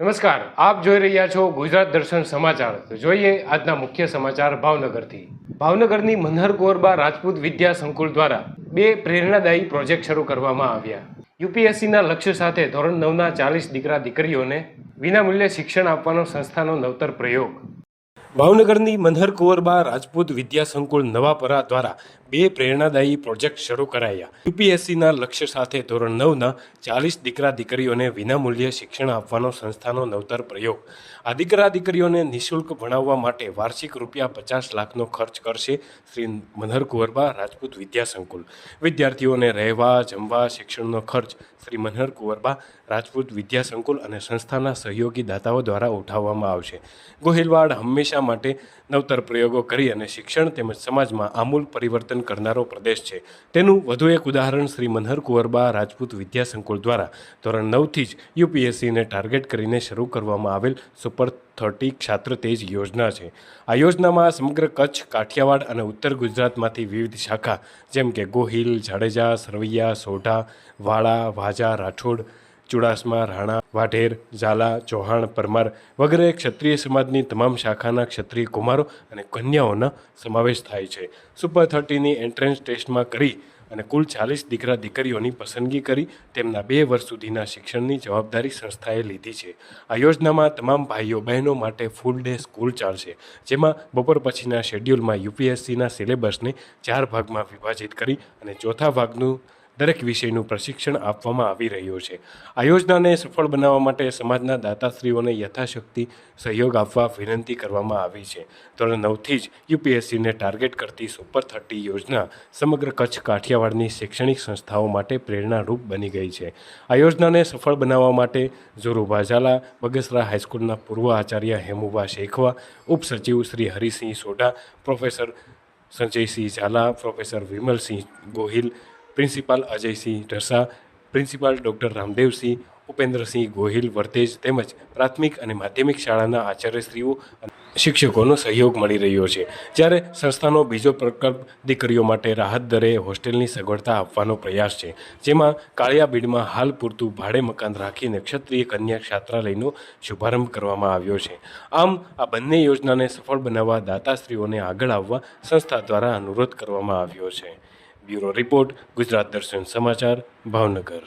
નમસ્કાર, આપ જોઈ રહ્યા છો ગુજરાત દર્શન સમાચાર। તો જોઈએ આજના મુખ્ય સમાચાર ભાવનગરથી। ભાવનગરની મનહર કુંવરબા રાજપૂત વિદ્યા સંકુલ દ્વારા બે પ્રેરણાદાયી પ્રોજેક્ટ શરૂ કરવામાં આવ્યા। યુપીએસસીના લક્ષ્ય સાથે ધોરણ 9ના 40 દીકરા દીકરીઓને વિનામૂલ્યે શિક્ષણ આપવાનો સંસ્થાનો નવતર પ્રયોગ। ભાવનગરની મનહર કુંવરબા રાજપૂત વિદ્યા સંકુલ નવાપરા દ્વારા બે પ્રેરણાદાયી પ્રોજેક્ટ શરૂ કરાયા। યુપીએસસીના લક્ષ્ય સાથે ધોરણ 9ના 40 દીકરા દીકરીઓને વિનામૂલ્યે શિક્ષણ આપવાનો સંસ્થાનો નવતર પ્રયોગ। આ દીકરા દીકરીઓને નિઃશુલ્ક ભણાવવા માટે વાર્ષિક ₹50 લાખનો ખર્ચ કરશે શ્રી મનહર કુંવરબા રાજપૂત વિદ્યા સંકુલ। વિદ્યાર્થીઓને રહેવા, જમવા, શિક્ષણનો ખર્ચ શ્રી મનહર કુંવરબા રાજપૂત વિદ્યા સંકુલ અને સંસ્થાના સહયોગી દાતાઓ દ્વારા ઉઠાવવામાં આવશે। ગોહિલવાડ હંમેશા માટે નવતર પ્રયોગો કરી અને શિક્ષણ તેમજ સમાજમાં આમૂલ પરિવર્તન કરનારો પ્રદેશ છે। તેનું વધુ એક ઉદાહરણ શ્રી મનહર કુંવરબા રાજપૂત વિદ્યા સંકુલ દ્વારા ધોરણ 9થી જ યુપીએસસીને ટાર્ગેટ કરીને શરૂ કરવામાં આવેલ સુપર 30 છાત્ર તેજ યોજના છે। આ યોજનામાં સમગ્ર કચ્છ, કાઠિયાવાડ અને ઉત્તર ગુજરાતમાંથી વિવિધ શાખા જેમ કે ગોહિલ, જાડેજા, સરવૈયા, સોઢા, વાળા, વાજા, રાઠોડ, ચુડાસમા, રાણા, વાઢેર, ઝાલા, ચૌહાણ, પરમાર વગેરે ક્ષત્રિય સમાજની તમામ શાખાના ક્ષત્રિય કુમારો અને કન્યાઓનો સમાવેશ થાય છે। સુપર 30ની એન્ટ્રન્સ ટેસ્ટમાં કરી અને કુલ 40 દીકરા દીકરીઓની પસંદગી કરી તેમના 2 વર્ષ સુધીના શિક્ષણની જવાબદારી સંસ્થાએ લીધી છે। આ યોજનામાં તમામ ભાઈઓ બહેનો માટે ફૂલ ડે સ્કૂલ ચાલશે, જેમાં બપોર પછીના શેડ્યુલમાં યુપીએસસીના સિલેબસને 4 ભાગમાં વિભાજિત કરી અને ચોથા ભાગનું દરેક વિષયનું પ્રશિક્ષણ આપવામાં આવી રહ્યું છે। આ યોજનાને સફળ બનાવવા માટે સમાજના દાતાશ્રીઓને યથાશક્તિ સહયોગ આપવા વિનંતી કરવામાં આવી છે। ધોરણ 9થી જ યુપીએસસીને ટાર્ગેટ કરતી સુપર 30 યોજના સમગ્ર કચ્છ, કાઠિયાવાડની શૈક્ષણિક સંસ્થાઓ માટે પ્રેરણારૂપ બની ગઈ છે। આ યોજનાને સફળ બનાવવા માટે ઝોરુભા ઝાલા, બગસરા હાઈસ્કૂલના પૂર્વ આચાર્ય હેમુભા શેખવા, ઉપસચિવ Shri Harisinh Sodha, professor Sanjaysinh Jhala, professor Vimalsinh Gohil, principal Ajaysinh Dhasa, principal doctor Ramdevsinh, Upendrasinh Gohil Vartej તેમજ પ્રાથમિક અને માધ્યમિક શાળાના આચાર્યશ્રીઓ અને શિક્ષકોનો સહયોગ મળી રહ્યો છે। જ્યારે સંસ્થાનો બીજો પ્રકલ્પ દીકરીઓ માટે રાહત દરે હોસ્ટેલની સગવડતા આપવાનો પ્રયાસ છે, જેમાં કાળિયાબીડમાં હાલ પૂરતું ભાડે મકાન રાખીને ક્ષત્રિય કન્યા છાત્રાલયનો શુભારંભ કરવામાં આવ્યો છે। આમ આ બંને યોજનાને સફળ બનાવવા દાતાશ્રીઓને આગળ આવવા સંસ્થા દ્વારા અનુરોધ કરવામાં આવ્યો છે। બ્યુરો રિપોર્ટ, ગુજરાત દર્શન સમાચાર, ભાવનગર।